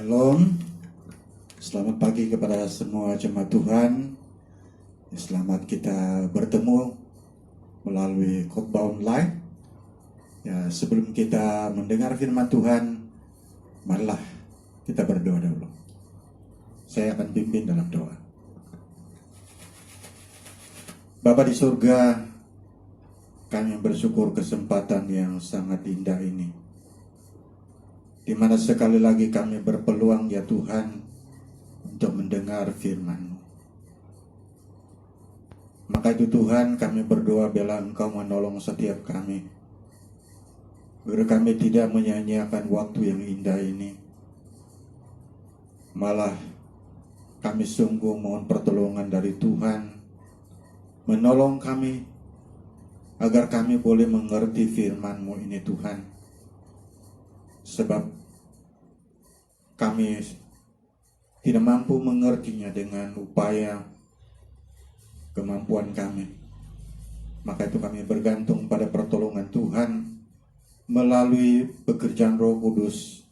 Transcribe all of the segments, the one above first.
Shalom, selamat pagi kepada semua jemaat Tuhan. Selamat kita bertemu melalui khotbah online. Ya, sebelum kita mendengar firman Tuhan, marilah kita berdoa dulu. Saya akan pimpin dalam doa. Bapa di surga, kami bersyukur kesempatan yang sangat indah ini, di mana sekali lagi kami berpeluang ya Tuhan untuk mendengar firman-Mu. Maka itu Tuhan, kami berdoa bila Engkau menolong setiap kami, agar kami tidak menyia-nyiakan waktu yang indah ini. Malah kami sungguh mohon pertolongan dari Tuhan, menolong kami agar kami boleh mengerti firman-Mu ini Tuhan. Sebab kami tidak mampu mengertinya dengan upaya kemampuan kami. Maka itu kami bergantung pada pertolongan Tuhan melalui pekerjaan Roh Kudus,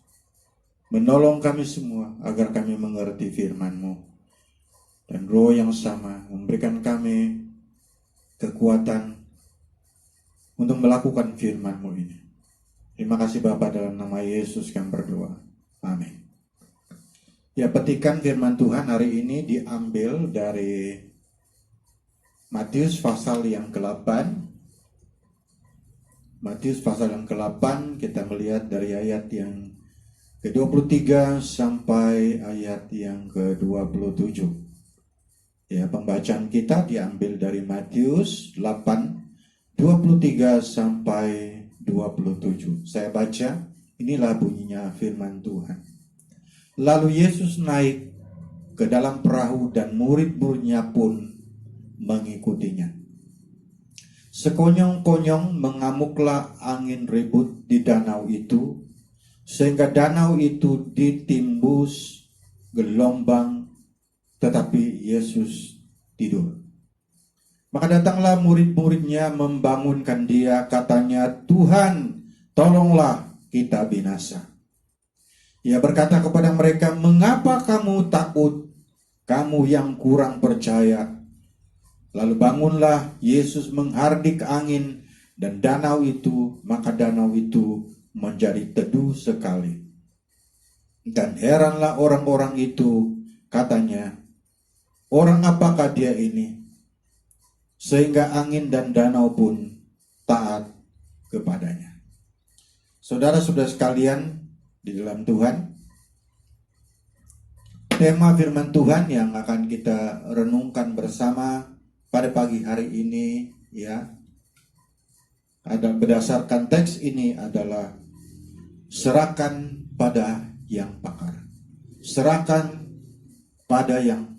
menolong kami semua agar kami mengerti firman-Mu. Dan Roh yang sama memberikan kami kekuatan untuk melakukan firman-Mu ini. Terima kasih Bapa, dalam nama Yesus kami berdoa. Amin. Ya, petikan firman Tuhan hari ini diambil dari Matius pasal yang ke-8. Matius pasal yang ke-8, kita melihat dari ayat yang ke-23 sampai ayat yang ke-27. Ya, pembacaan kita diambil dari Matius 8, 23 sampai 27. Saya baca, inilah bunyinya firman Tuhan. Lalu Yesus naik ke dalam perahu dan murid-muridnya pun mengikutinya. Sekonyong-konyong mengamuklah angin ribut di danau itu, sehingga danau itu ditimbus gelombang, tetapi Yesus tidur. Maka datanglah murid-muridnya membangunkan dia, katanya, "Tuhan, tolonglah, kita binasa." Ia berkata kepada mereka, "Mengapa kamu takut, kamu yang kurang percaya?" Lalu bangunlah Yesus menghardik angin dan danau itu, maka danau itu menjadi teduh sekali. Dan heranlah orang-orang itu, katanya, "Orang apakah dia ini? Sehingga angin dan danau pun taat kepadanya." Saudara-saudara sekalian di dalam Tuhan, tema firman Tuhan yang akan kita renungkan bersama pada pagi hari ini, ya, ada berdasarkan teks ini adalah serahkan pada yang pakar. Serahkan pada yang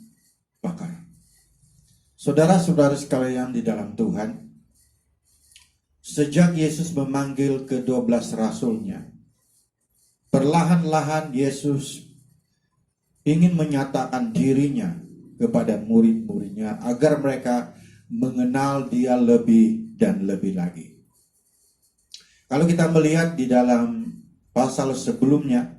pakar. Saudara-saudara sekalian di dalam Tuhan, sejak Yesus memanggil ke-12 rasulnya, perlahan-lahan Yesus ingin menyatakan dirinya kepada murid-muridnya agar mereka mengenal Dia lebih dan lebih lagi. Kalau kita melihat di dalam pasal sebelumnya,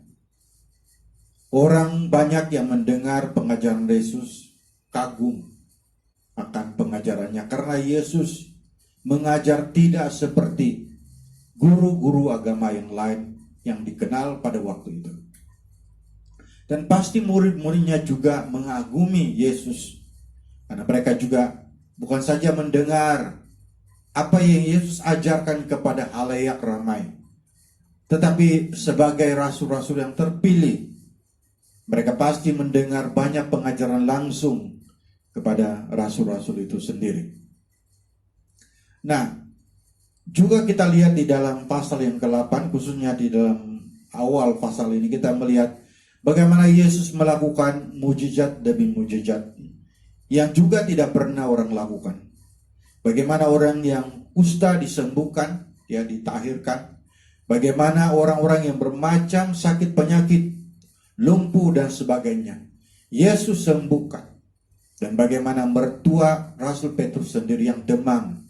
orang banyak yang mendengar pengajaran Yesus kagum akan pengajarannya, karena Yesus mengajar tidak seperti guru-guru agama yang lain yang dikenal pada waktu itu. Dan pasti murid-muridnya juga mengagumi Yesus, karena mereka juga bukan saja mendengar apa yang Yesus ajarkan kepada halayak ramai, tetapi sebagai rasul-rasul yang terpilih, mereka pasti mendengar banyak pengajaran langsung kepada rasul-rasul itu sendiri. Nah, juga kita lihat di dalam pasal yang ke-8, khususnya di dalam awal pasal ini, kita melihat bagaimana Yesus melakukan mujizat demi mujizat yang juga tidak pernah orang lakukan. Bagaimana orang yang kusta disembuhkan, ya, ditahirkan. Bagaimana orang-orang yang bermacam sakit penyakit, lumpuh dan sebagainya, Yesus sembuhkan. Dan bagaimana mertua Rasul Petrus sendiri yang demam,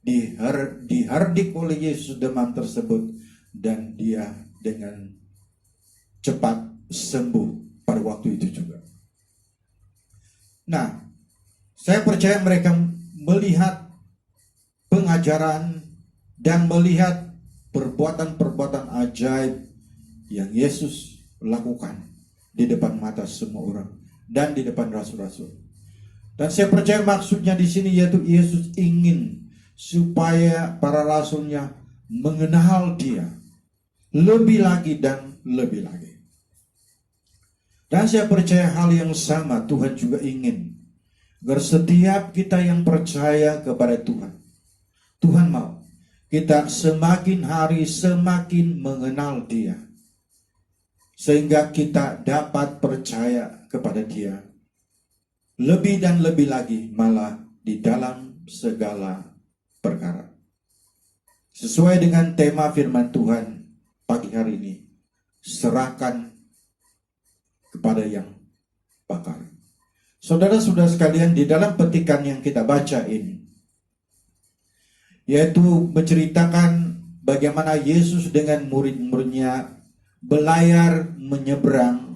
dihardik oleh Yesus demam tersebut, dan dia dengan cepat sembuh pada waktu itu juga. Nah, saya percaya mereka melihat pengajaran dan melihat perbuatan-perbuatan ajaib yang Yesus lakukan di depan mata semua orang dan di depan rasul-rasul. Dan saya percaya maksudnya di sini yaitu Yesus ingin supaya para rasulnya mengenal Dia lebih lagi dan lebih lagi. Dan saya percaya hal yang sama Tuhan juga ingin agar setiap kita yang percaya kepada Tuhan, Tuhan mau kita semakin hari semakin mengenal Dia, sehingga kita dapat percaya kepada Dia lebih dan lebih lagi, malah di dalam segala perkara. Sesuai dengan tema firman Tuhan pagi hari ini, serahkan kepada yang pakar. Saudara-saudara sekalian, di dalam petikan yang kita baca ini, yaitu menceritakan bagaimana Yesus dengan murid-muridnya berlayar menyeberang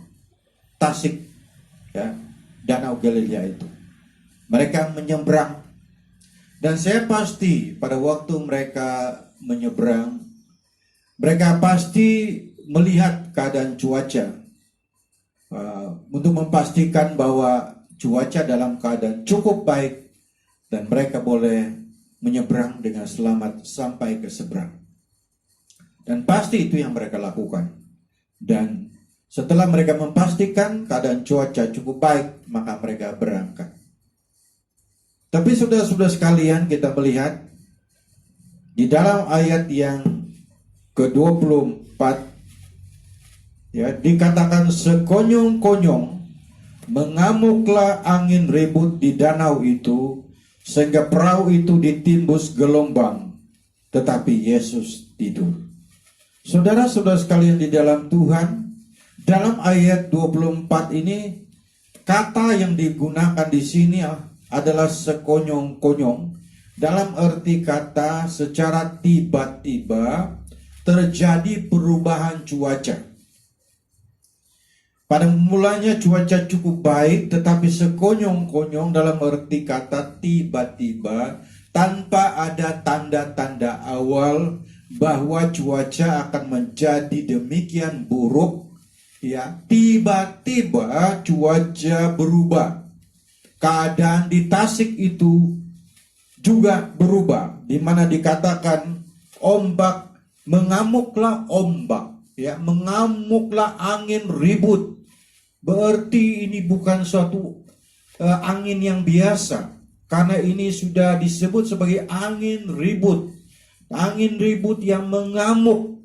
Tasik, ya, Danau Galilea itu. Mereka menyeberang, dan saya pasti pada waktu mereka menyeberang, mereka pasti melihat keadaan cuaca untuk memastikan bahwa cuaca dalam keadaan cukup baik dan mereka boleh menyeberang dengan selamat sampai ke seberang. Dan pasti itu yang mereka lakukan. Dan setelah mereka memastikan keadaan cuaca cukup baik, maka mereka berangkat. Tapi saudara-saudara sekalian, kita melihat di dalam ayat yang ke-24, ya, dikatakan sekonyong-konyong mengamuklah angin ribut di danau itu, sehingga perahu itu ditimbus gelombang, tetapi Yesus tidur. Saudara-saudara sekalian di dalam Tuhan, dalam ayat 24 ini, kata yang digunakan di sini adalah sekonyong-konyong, dalam arti kata secara tiba-tiba terjadi perubahan cuaca. Pada mulanya cuaca cukup baik, tetapi sekonyong-konyong dalam arti kata tiba-tiba, tanpa ada tanda-tanda awal bahwa cuaca akan menjadi demikian buruk, ya, tiba-tiba cuaca berubah. Keadaan di Tasik itu juga berubah, di mana dikatakan ombak, mengamuklah ombak, ya, mengamuklah angin ribut. Berarti ini bukan suatu angin yang biasa, karena ini sudah disebut sebagai angin ribut. Angin ribut yang mengamuk.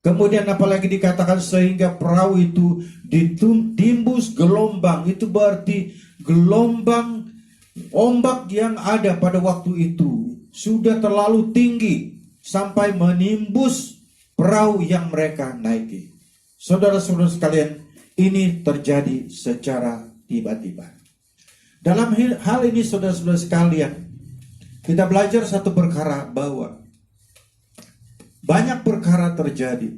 Kemudian apalagi dikatakan sehingga perahu itu ditimbus gelombang. Itu berarti gelombang ombak yang ada pada waktu itu sudah terlalu tinggi sampai menimbus perahu yang mereka naiki. Saudara-saudara sekalian, ini terjadi secara tiba-tiba. Dalam hal ini saudara-saudara sekalian, kita belajar satu perkara, bahwa banyak perkara terjadi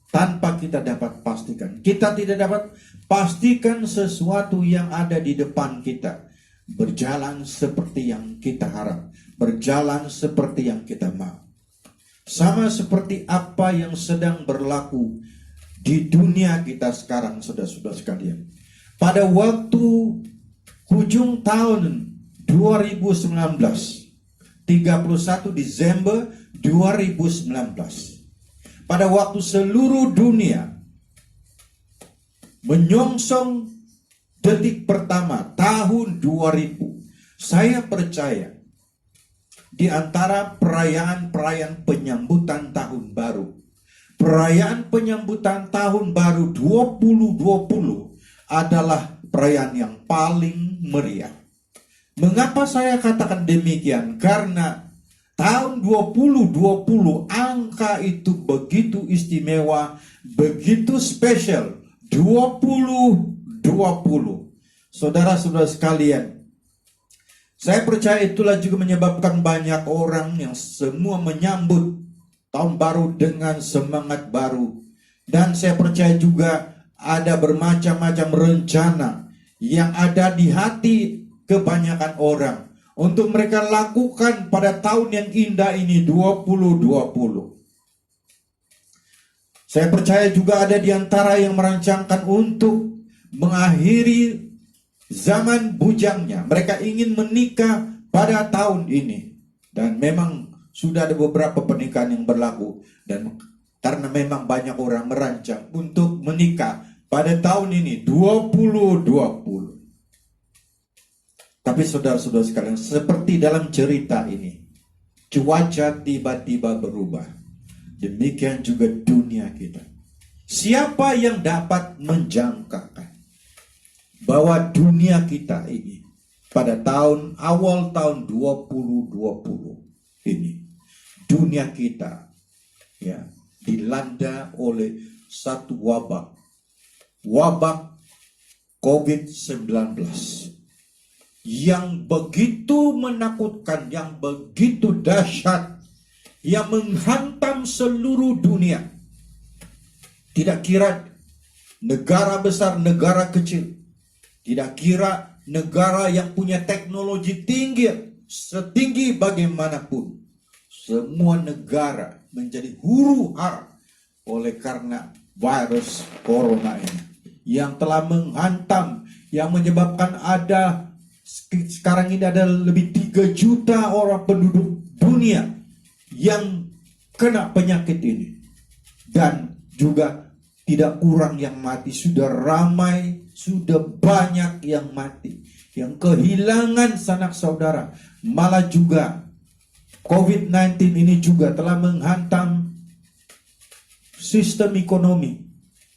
tanpa kita dapat pastikan. Kita tidak dapat pastikan sesuatu yang ada di depan kita berjalan seperti yang kita harap, berjalan seperti yang kita mau. Sama seperti apa yang sedang berlaku di dunia kita sekarang, saudara-saudara sekalian. Pada waktu ujung tahun 2019, 31 Desember 2019, pada waktu seluruh dunia menyongsong detik pertama tahun 2000, saya percaya di antara perayaan-perayaan penyambutan tahun baru, perayaan penyambutan tahun baru 2020 adalah perayaan yang paling meriah. Mengapa saya katakan demikian? Karena tahun 2020 angka itu begitu istimewa, begitu spesial. 2020. Saudara-saudara sekalian, saya percaya itulah juga menyebabkan banyak orang yang semua menyambut tahun baru dengan semangat baru, Dan saya percaya juga ada bermacam-macam rencana yang ada di hati kebanyakan orang untuk mereka lakukan pada tahun yang indah ini 2020. Saya percaya juga ada di antara yang merancangkan untuk mengakhiri zaman bujangnya. Mereka ingin menikah pada tahun ini. Dan memang sudah ada beberapa pernikahan yang berlaku. Dan karena memang banyak orang merancang untuk menikah pada tahun ini 2020. Tapi saudara-saudara sekalian, seperti dalam cerita ini, cuaca tiba-tiba berubah. Demikian juga dunia kita. Siapa yang dapat menjangkakan bahwa dunia kita ini pada awal tahun 2020 ini, dunia kita ya dilanda oleh satu wabah COVID-19 yang begitu menakutkan, yang begitu dahsyat, yang menghantam seluruh dunia. Tidak kira negara besar, negara kecil, tidak kira negara yang punya teknologi tinggi, setinggi bagaimanapun, semua negara menjadi huru-hara oleh karena virus corona ini yang telah menghantam, yang menyebabkan ada sekarang ini ada lebih 3 juta orang penduduk dunia yang kena penyakit ini. Dan juga tidak kurang yang mati, sudah ramai, sudah banyak yang mati, yang kehilangan sanak saudara. Malah juga COVID-19 ini juga telah menghantam sistem ekonomi,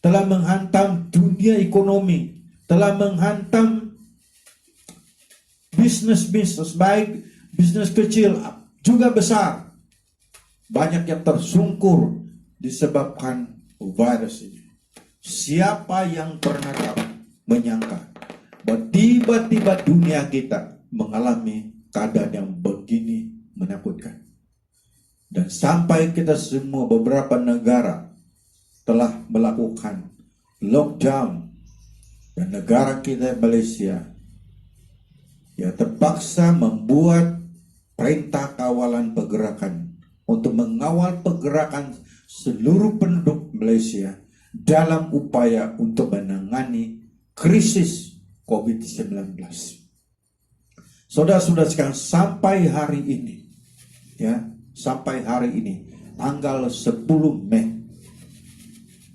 telah menghantam dunia ekonomi, telah menghantam bisnis, baik bisnis kecil juga besar. Banyak yang tersungkur disebabkan virus ini. Siapa yang pernah menyangka bahwa tiba-tiba dunia kita mengalami keadaan yang begini menakutkan. Dan sampai kita semua, beberapa negara telah melakukan lockdown, dan negara kita Malaysia ya terpaksa membuat perintah kawalan pergerakan untuk mengawal pergerakan seluruh penduduk Malaysia dalam upaya untuk menangani krisis COVID-19. Saudara-saudara sekalian, sampai hari ini ya, sampai hari ini tanggal 10 Mei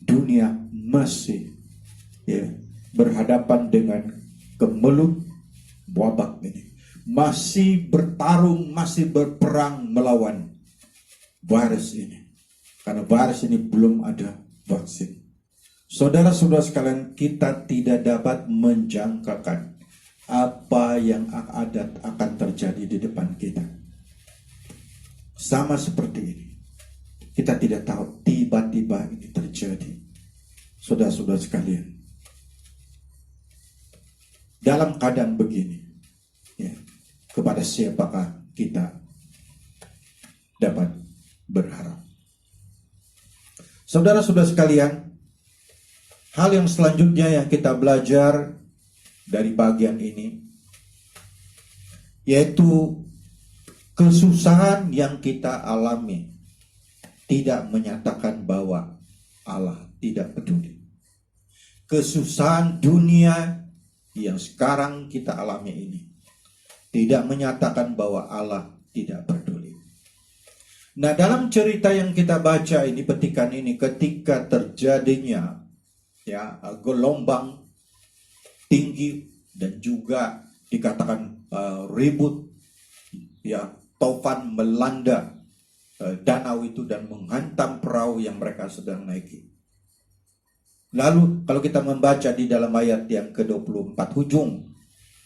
dunia masih ya berhadapan dengan kemelut wabah ini, masih bertarung, masih berperang melawan virus ini, karena virus ini belum ada vaksin. Saudara-saudara sekalian, kita tidak dapat menjangkakan apa yang akan terjadi di depan kita. Sama seperti ini, kita tidak tahu, tiba-tiba ini terjadi. Saudara-saudara sekalian, dalam keadaan begini ya, kepada siapakah kita dapat berharap? Saudara-saudara sekalian, hal yang selanjutnya yang kita belajar dari bagian ini yaitu kesusahan yang kita alami tidak menyatakan bahwa Allah tidak peduli. Kesusahan dunia yang sekarang kita alami ini tidak menyatakan bahwa Allah tidak peduli. Nah, dalam cerita yang kita baca ini, petikan ini, ketika terjadinya ya gelombang tinggi dan juga dikatakan ribut ya, taufan melanda danau itu dan menghantam perahu yang mereka sedang naiki. Lalu kalau kita membaca di dalam ayat yang ke-24 ujung,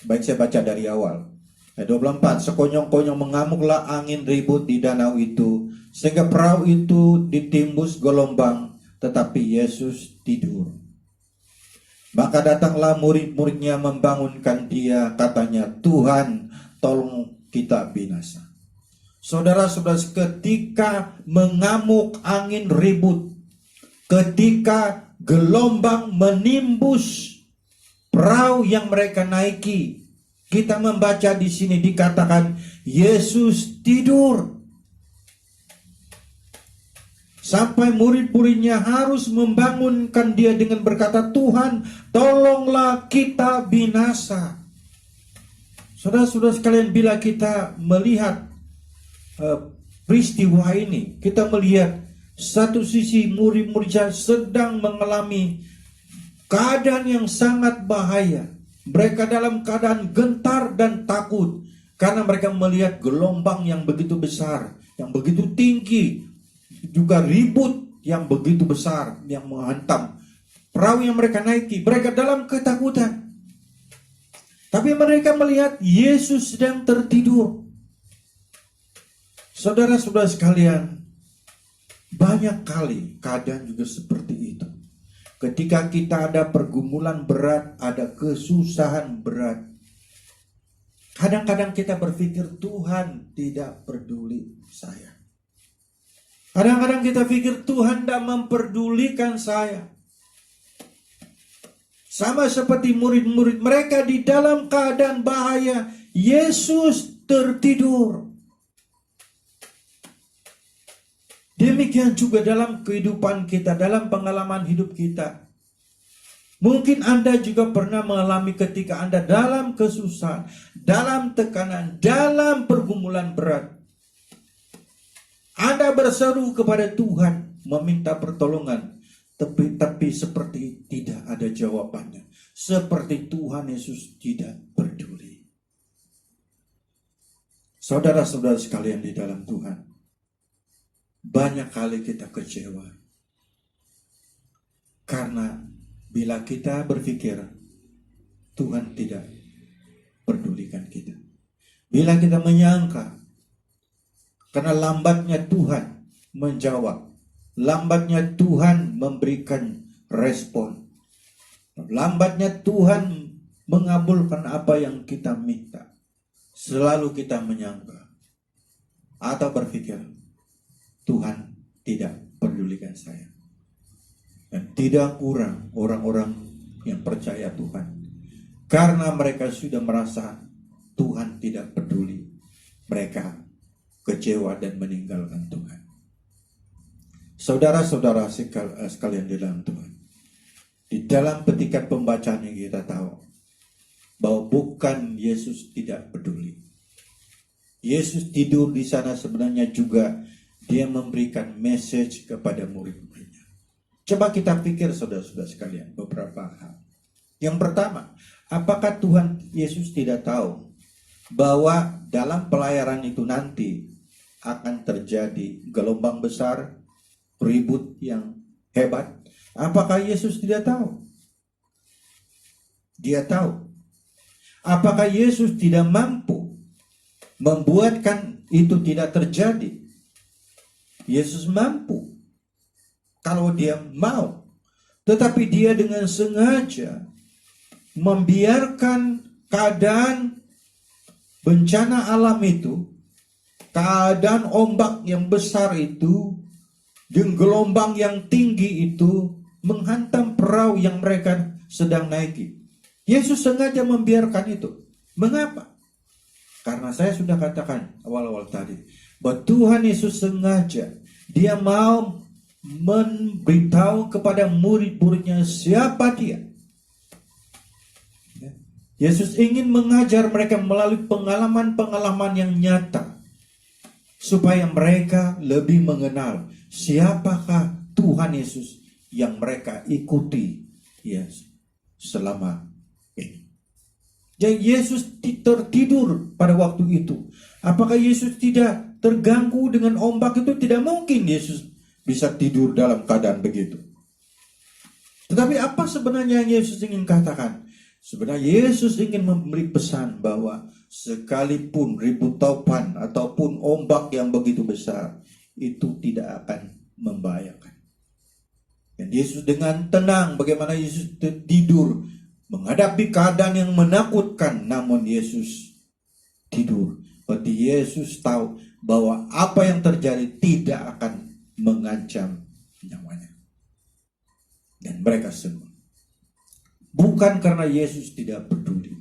baik saya baca dari awal. Ayat 24, sekonyong-konyong mengamuklah angin ribut di danau itu, sehingga perahu itu ditimbus gelombang, tetapi Yesus tidur. Maka datanglah murid-muridnya membangunkan dia, katanya, Tuhan, tolong kita binasa. Saudara-saudara, ketika mengamuk angin ribut, ketika gelombang menimbus perahu yang mereka naiki. Kita membaca di sini dikatakan Yesus tidur. Sampai murid-muridnya harus membangunkan dia dengan berkata, Tuhan, tolonglah kita binasa. Saudara-saudara sekalian, bila kita melihat peristiwa ini, kita melihat satu sisi murid-murid sedang mengalami keadaan yang sangat bahaya. Mereka dalam keadaan gentar dan takut karena mereka melihat gelombang yang begitu besar, yang begitu tinggi, juga ribut yang begitu besar yang menghantam perahu yang mereka naiki. Mereka dalam ketakutan. Tapi mereka melihat Yesus sedang tertidur. Saudara-saudara sekalian, banyak kali keadaan juga seperti itu. Ketika kita ada pergumulan berat, ada kesusahan berat, kadang-kadang kita berpikir Tuhan tidak peduli saya. Kadang-kadang kita pikir Tuhan tidak memperdulikan saya. Sama seperti murid-murid mereka di dalam keadaan bahaya, Yesus tertidur. Demikian juga dalam kehidupan kita, dalam pengalaman hidup kita. Mungkin Anda juga pernah mengalami ketika Anda dalam kesusahan, dalam tekanan, dalam pergumulan berat. Anda berseru kepada Tuhan, meminta pertolongan, tapi seperti tidak ada jawabannya. Seperti Tuhan Yesus tidak peduli. Saudara-saudara sekalian di dalam Tuhan, banyak kali kita kecewa karena bila kita berpikir Tuhan tidak pedulikan kita. Bila kita menyangka karena lambatnya Tuhan menjawab, lambatnya Tuhan memberikan respon, lambatnya Tuhan mengabulkan apa yang kita minta, selalu kita menyangka atau berpikir Tuhan tidak pedulikan saya. Dan tidak kurang orang-orang yang percaya Tuhan. Karena mereka sudah merasa Tuhan tidak peduli, mereka kecewa dan meninggalkan Tuhan. Saudara-saudara sekalian di dalam Tuhan, di dalam petikan pembacaan yang kita tahu bahwa bukan Yesus tidak peduli. Yesus tidur di sana sebenarnya juga dia memberikan message kepada murid-muridnya. Coba kita pikir saudara-saudara sekalian beberapa hal. Yang pertama, apakah Tuhan Yesus tidak tahu bahwa dalam pelayaran itu nanti akan terjadi gelombang besar, ribut yang hebat? Apakah Yesus tidak tahu? Dia tahu. Apakah Yesus tidak mampu membuatkan itu tidak terjadi? Yesus mampu kalau dia mau, tetapi dia dengan sengaja membiarkan keadaan bencana alam itu, keadaan ombak yang besar itu, dan gelombang yang tinggi itu menghantam perahu yang mereka sedang naiki. Yesus sengaja membiarkan itu. Mengapa? Karena saya sudah katakan awal-awal tadi, bahwa Tuhan Yesus sengaja, dia mau memberitahu kepada murid-muridnya siapa dia. Yesus ingin mengajar mereka melalui pengalaman-pengalaman yang nyata, supaya mereka lebih mengenal siapakah Tuhan Yesus yang mereka ikuti selama ini. Jadi Yesus tertidur pada waktu itu. Apakah Yesus tidak terganggu dengan ombak? Itu tidak mungkin Yesus bisa tidur dalam keadaan begitu. Tetapi apa sebenarnya yang Yesus ingin katakan? Sebenarnya Yesus ingin memberi pesan bahwa sekalipun ribut topan ataupun ombak yang begitu besar, itu tidak akan membahayakan. Dan Yesus dengan tenang, bagaimana Yesus tidur menghadapi keadaan yang menakutkan, namun Yesus tidur. Berarti Yesus tahu bahwa apa yang terjadi tidak akan mengancam nyawanya. Dan mereka semua. Bukan karena Yesus tidak peduli.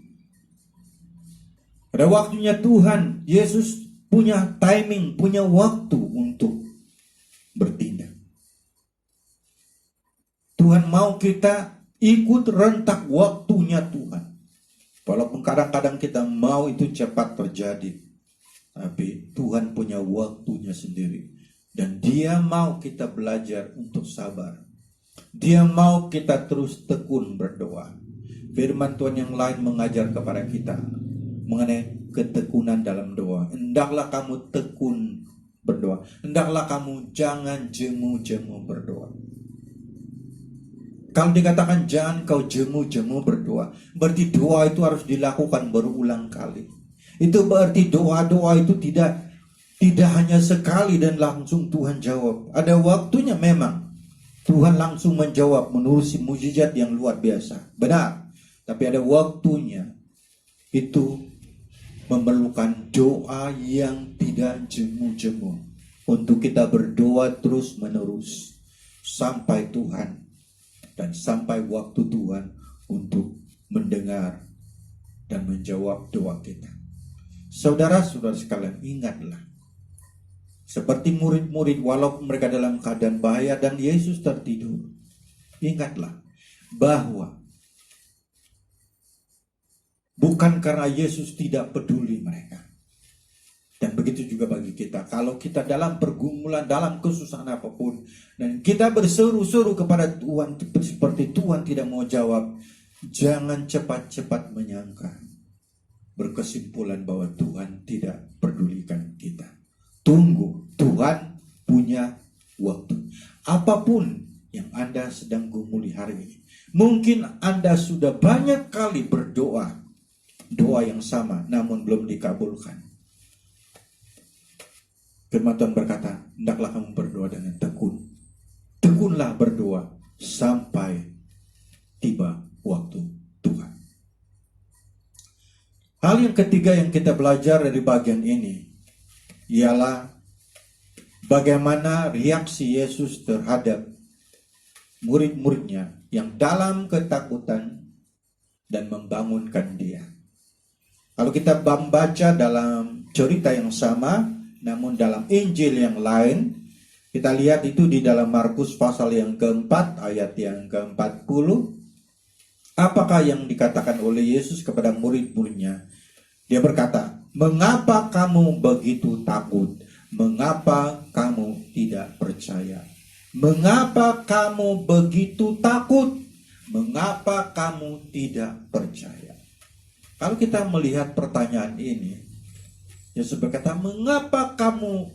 Pada waktunya Tuhan, Yesus punya timing, punya waktu untuk bertindak. Tuhan mau kita ikut rentak waktunya Tuhan. Walaupun kadang-kadang kita mau itu cepat terjadi. Tapi Tuhan punya waktunya sendiri. Dan Dia mau kita belajar untuk sabar. Dia mau kita terus tekun berdoa. Firman Tuhan yang lain mengajar kepada kita mengenai ketekunan dalam doa. Hendaklah kamu tekun berdoa. Hendaklah kamu jangan jemu-jemu berdoa. Kalau dikatakan jangan kau jemu-jemu berdoa, berarti doa itu harus dilakukan berulang kali. Itu berarti doa-doa itu tidak hanya sekali dan langsung Tuhan jawab. Ada waktunya memang. Tuhan langsung menjawab menerusi mujizat yang luar biasa. Benar. Tapi ada waktunya. Itu memerlukan doa yang tidak jemu-jemu. Untuk kita berdoa terus menerus. Sampai Tuhan. Dan sampai waktu Tuhan untuk mendengar dan menjawab doa kita. Saudara-saudara sekalian, ingatlah. Seperti murid-murid walaupun mereka dalam keadaan bahaya dan Yesus tertidur. Ingatlah bahwa bukan karena Yesus tidak peduli mereka. Dan begitu juga bagi kita. Kalau kita dalam pergumulan, dalam kesusahan apapun, dan kita berseru-seru kepada Tuhan seperti Tuhan tidak mau jawab, jangan cepat-cepat menyangka, berkesimpulan bahwa Tuhan tidak pedulikan kita. Tunggu, Tuhan punya waktu. Apapun yang Anda sedang gumuli hari ini. Mungkin Anda sudah banyak kali berdoa. Doa yang sama namun belum dikabulkan. Firman Tuhan berkata, hendaklah kamu berdoa dengan tekun. Tekunlah berdoa sampai tiba waktu Tuhan. Hal yang ketiga yang kita belajar dari bagian ini ialah bagaimana reaksi Yesus terhadap murid-muridnya yang dalam ketakutan dan membangunkan dia. Kalau kita membaca dalam cerita yang sama, namun dalam Injil yang lain, kita lihat itu di dalam Markus pasal yang keempat, ayat yang ke-40. Apakah yang dikatakan oleh Yesus kepada murid-muridnya? Dia berkata, mengapa kamu begitu takut? Mengapa kamu tidak percaya? Mengapa kamu begitu takut? Mengapa kamu tidak percaya? Kalau kita melihat pertanyaan ini, Yesus berkata, mengapa kamu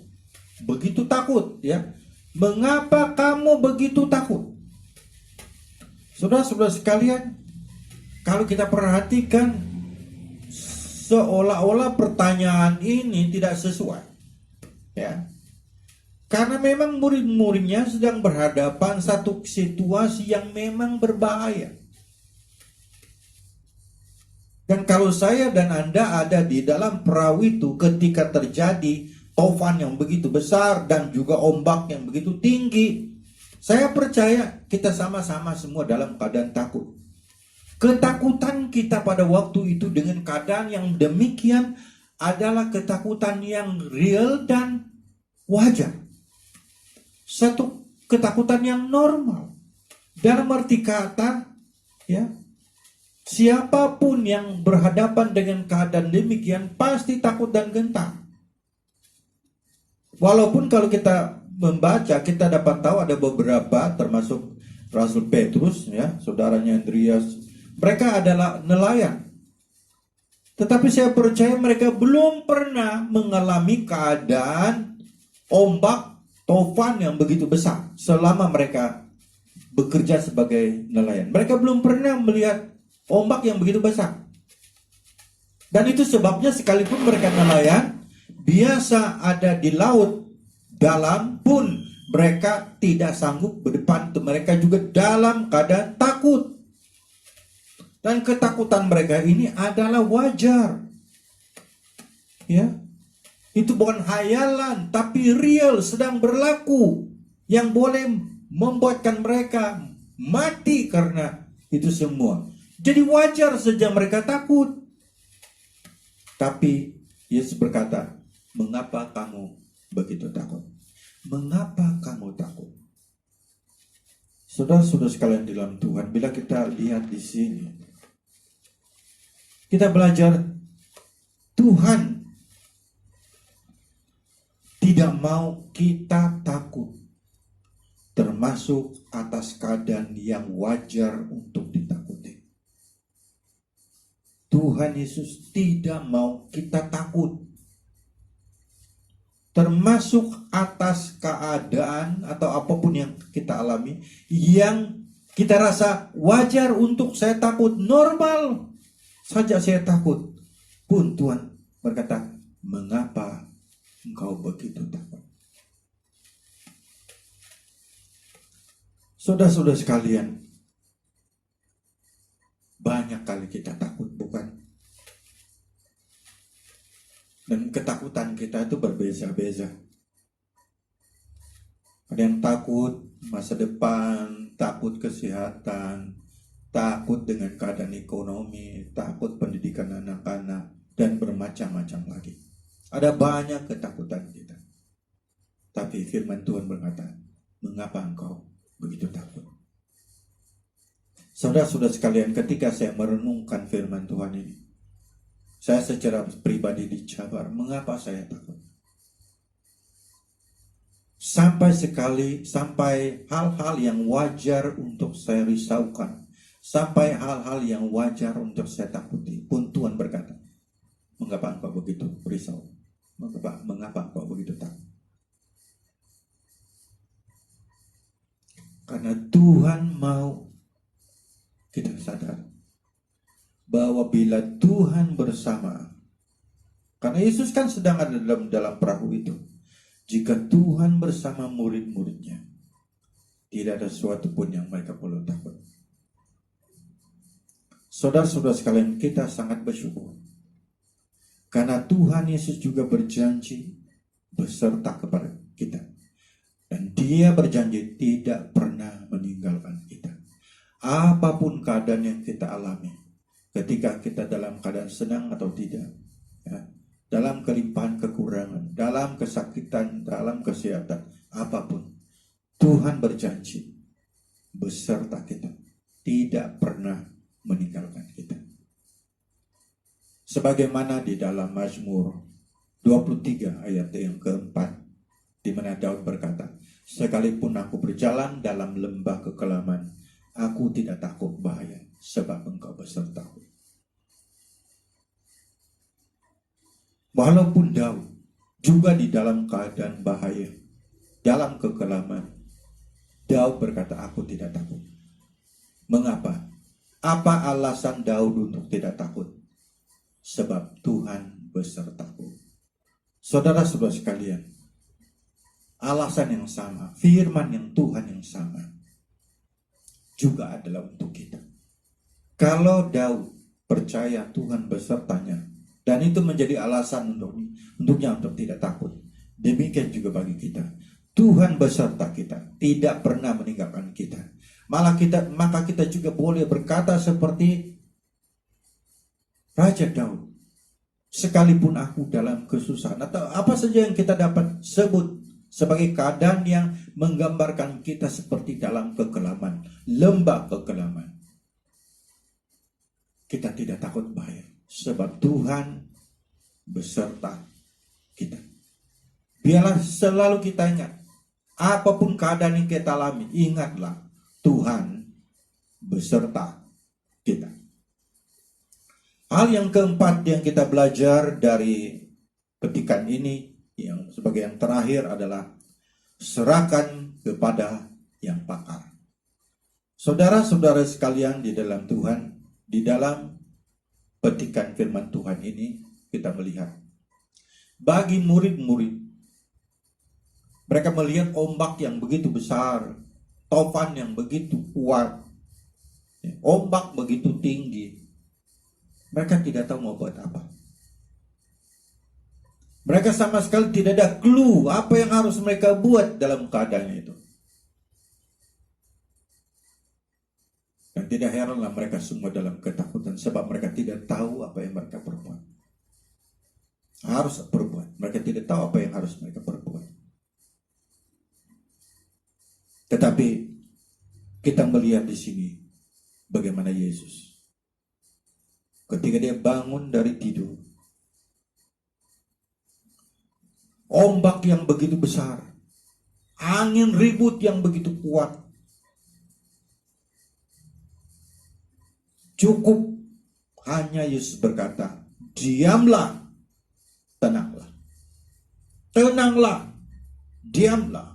begitu takut? Ya, mengapa kamu begitu takut? Saudara-saudara sekalian, kalau kita perhatikan, seolah-olah pertanyaan ini tidak sesuai. Ya. Karena memang murid-muridnya sedang berhadapan satu situasi yang memang berbahaya. Dan kalau saya dan Anda ada di dalam perahu itu ketika terjadi tofan yang begitu besar dan juga ombak yang begitu tinggi, saya percaya kita sama-sama semua dalam keadaan takut. Ketakutan kita pada waktu itu dengan keadaan yang demikian adalah ketakutan yang real dan wajar. Satu ketakutan yang normal. Dalam arti kata, ya, siapapun yang berhadapan dengan keadaan demikian pasti takut dan gentar. Walaupun kalau kita membaca, kita dapat tahu ada beberapa, termasuk Rasul Petrus, ya, saudaranya Andreas, mereka adalah nelayan. Tetapi saya percaya mereka belum pernah mengalami keadaan ombak, tofan yang begitu besar selama mereka bekerja sebagai nelayan. Mereka belum pernah melihat ombak yang begitu besar. Dan itu sebabnya sekalipun mereka nelayan, biasa ada di laut dalam pun mereka tidak sanggup berdepan. Mereka juga dalam keadaan takut. Dan ketakutan mereka ini adalah wajar. Ya. Itu bukan hayalan, tapi real, sedang berlaku. Yang boleh membuatkan mereka mati karena itu semua. Jadi wajar saja mereka takut. Tapi Yesus berkata, mengapa kamu begitu takut? Mengapa kamu takut? Saudara-saudara sekalian di dalam Tuhan, bila kita lihat di sini, kita belajar Tuhan tidak mau kita takut, termasuk atas keadaan yang wajar untuk ditakuti. Tuhan Yesus tidak mau kita takut, termasuk atas keadaan atau apapun yang kita alami, yang kita rasa wajar untuk saya takut, normal saja saya takut. Pun Tuhan berkata, mengapa engkau begitu takut? Saudara-saudara sekalian, banyak kali kita takut, bukan? Dan ketakutan kita itu berbeza-beza. Ada yang takut masa depan, takut kesehatan, takut dengan keadaan ekonomi, takut pendidikan anak-anak, dan bermacam-macam lagi. Ada banyak ketakutan kita. Tapi firman Tuhan berkata, mengapa engkau begitu takut? Saudara-saudara sekalian, ketika saya merenungkan firman Tuhan ini, saya secara pribadi dicabar, mengapa saya takut? Sampai hal-hal yang wajar untuk saya risaukan, sampai hal-hal yang wajar untuk saya takuti, pun Tuhan berkata, mengapa engkau begitu risau? Mengapa engkau begitu takut? Karena Tuhan mau kita sadar bahwa bila Tuhan bersama, karena Yesus kan sedang ada dalam perahu itu, jika Tuhan bersama murid-muridnya, tidak ada sesuatu pun yang mereka perlu takut. Saudara-saudara sekalian, kita sangat bersyukur karena Tuhan Yesus juga berjanji beserta kepada kita, dan Dia berjanji tidak pernah meninggalkan kita. Apapun keadaan yang kita alami, ketika kita dalam keadaan senang atau tidak, ya, dalam kelimpahan kekurangan, dalam kesakitan, dalam kesehatan, apapun, Tuhan berjanji beserta kita, tidak pernah meninggalkan kita. Sebagaimana di dalam Mazmur 23 ayat yang keempat, di mana Daud berkata, sekalipun aku berjalan dalam lembah kekelaman, aku tidak takut bahaya, sebab engkau besertaku. Walaupun Daud juga di dalam keadaan bahaya, dalam kekelaman, Daud berkata, aku tidak takut. Mengapa? Apa alasan Daud untuk tidak takut? Sebab Tuhan besertaku. Saudara-saudara sekalian, alasan yang sama, firman yang Tuhan yang sama, juga adalah untuk kita. Kalau Daud percaya Tuhan besertanya, dan itu menjadi alasan untuknya untuk tidak takut, demikian juga bagi kita. Tuhan beserta kita, tidak pernah meninggalkan kita. Maka kita juga boleh berkata seperti Raja Daud, sekalipun aku dalam kesusahan, atau apa saja yang kita dapat sebut sebagai keadaan yang menggambarkan kita seperti dalam kekelaman, lembah kekelaman, kita tidak takut bahaya, sebab Tuhan beserta kita. Biarlah selalu kita ingat, apapun keadaan yang kita alami, ingatlah Tuhan beserta kita. Hal yang keempat yang kita belajar dari petikan ini, yang sebagai yang terakhir adalah serahkan kepada yang pakar. Saudara-saudara sekalian di dalam Tuhan, di dalam petikan firman Tuhan ini kita melihat bagi murid-murid, mereka melihat ombak yang begitu besar, topan yang begitu kuat, ombak begitu tinggi. Mereka tidak tahu mau buat apa. Mereka sama sekali tidak ada clue apa yang harus mereka buat dalam keadaan itu. Dan tidak heranlah mereka semua dalam ketakutan, sebab mereka tidak tahu apa yang mereka perbuat. Harus perbuat. Mereka tidak tahu apa yang harus mereka perbuat. Tetapi kita melihat di sini bagaimana Yesus ketika dia bangun dari tidur, ombak yang begitu besar, angin ribut yang begitu kuat, cukup hanya Yesus berkata, diamlah, tenanglah. Tenanglah, diamlah.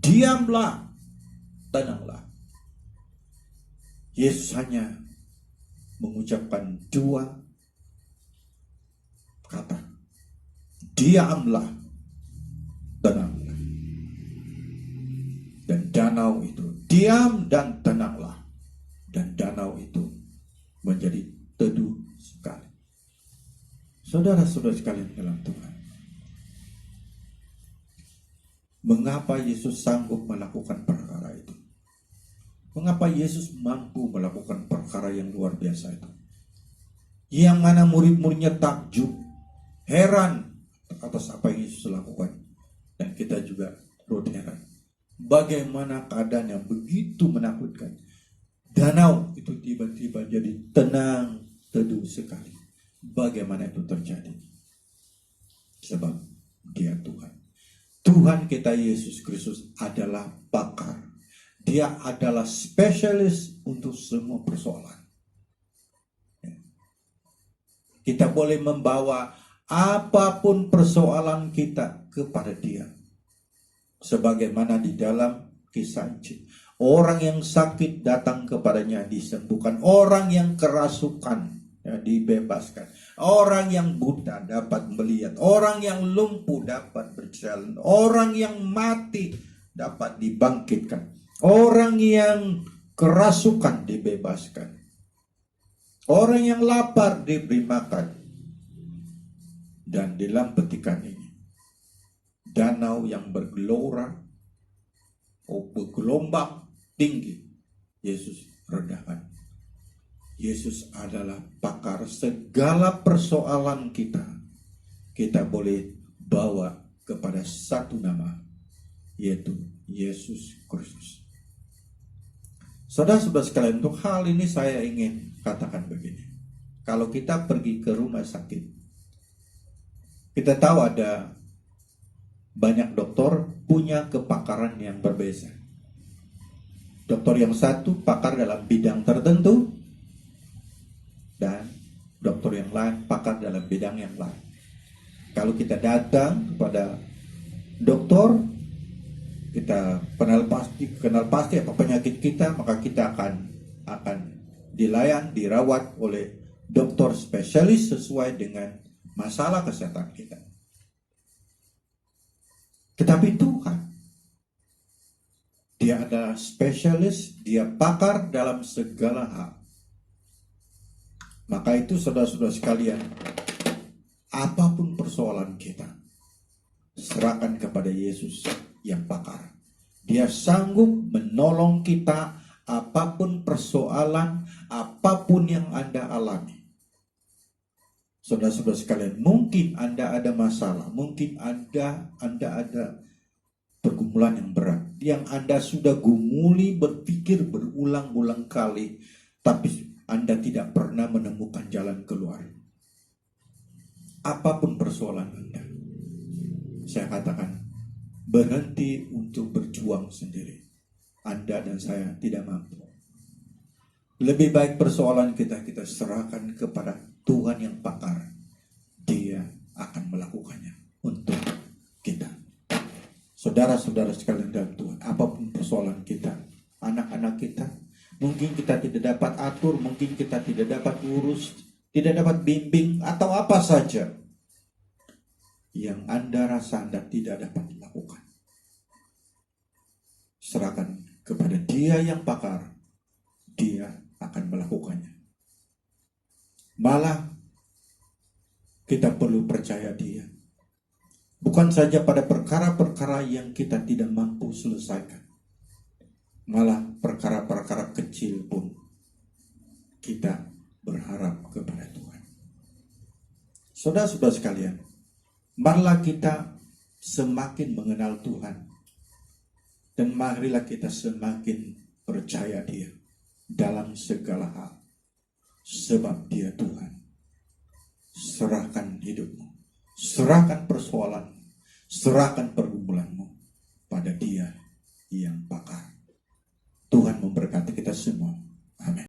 Diamlah, tenanglah. Yesus hanya mengucapkan dua kata. Diamlah, tenanglah. Dan danau itu diam dan tenanglah. Dan danau itu menjadi teduh sekali. Saudara-saudara sekalian dalam Tuhan, mengapa Yesus sanggup melakukan perkara itu? Mengapa Yesus mampu melakukan perkara yang luar biasa itu? Yang mana murid-muridnya takjub, heran atas apa yang Yesus lakukan. Dan kita juga turut heran. Bagaimana keadaan yang begitu menakutkan. Danau itu tiba-tiba jadi tenang, teduh sekali. Bagaimana itu terjadi? Sebab Dia Tuhan. Tuhan kita Yesus Kristus adalah pakar. Dia adalah spesialis untuk semua persoalan. Kita boleh membawa apapun persoalan kita kepada Dia. Sebagaimana di dalam kisah Injil. Orang yang sakit datang kepadanya disembuhkan. Orang yang kerasukan dibebaskan. Orang yang buta dapat melihat. Orang yang lumpuh dapat berjalan. Orang yang mati dapat dibangkitkan. Orang yang kerasukan dibebaskan. Orang yang lapar diberi makan. Dan dalam petikan ini, danau yang bergelora, bergelombang tinggi, Yesus redahkan. Yesus adalah pakar segala persoalan kita. Kita boleh bawa kepada satu nama, yaitu Yesus Kristus. Saudara-saudara sekalian, untuk hal ini saya ingin katakan begini. Kalau kita pergi ke rumah sakit, kita tahu ada banyak dokter punya kepakaran yang berbeda. Dokter yang satu pakar dalam bidang tertentu, dan dokter yang lain pakar dalam bidang yang lain. Kalau kita datang kepada dokter, kita kenal pasti apa penyakit kita, maka kita akan dirawat oleh dokter spesialis sesuai dengan masalah kesehatan kita. Tetapi Tuhan, Dia adalah spesialis, Dia pakar dalam segala hal. Maka itu saudara-saudara sekalian, apapun persoalan kita, serahkan kepada Yesus yang pakar. Dia sanggup menolong kita apapun persoalan, apapun yang Anda alami. Saudara-saudara sekalian, mungkin Anda ada masalah, mungkin Anda ada pergumulan yang berat, yang Anda sudah gumuli, berpikir berulang-ulang kali, tapi Anda tidak pernah menemukan jalan keluar. Apapun persoalan Anda, saya katakan, berhenti untuk berjuang sendiri. Anda dan saya tidak mampu. Lebih baik persoalan kita serahkan kepada Tuhan yang pakar. Dia akan melakukannya untuk kita. Saudara-saudara sekalian dalam Tuhan, apapun persoalan kita, anak-anak kita, mungkin kita tidak dapat atur, mungkin kita tidak dapat urus, tidak dapat bimbing, atau apa saja yang Anda rasa Anda tidak dapat lakukan. Serahkan kepada Dia yang pakar, Dia akan melakukannya. Malah kita perlu percaya Dia. Bukan saja pada perkara-perkara yang kita tidak mampu selesaikan. Malah perkara-perkara kecil pun kita berharap kepada Tuhan. Saudara-saudara sekalian, marilah kita semakin mengenal Tuhan, dan marilah kita semakin percaya Dia dalam segala hal, sebab Dia Tuhan. Serahkan hidupmu, serahkan persoalan, serahkan pergumulanmu pada Dia yang pakar. Tuhan memberkati kita semua. Amin.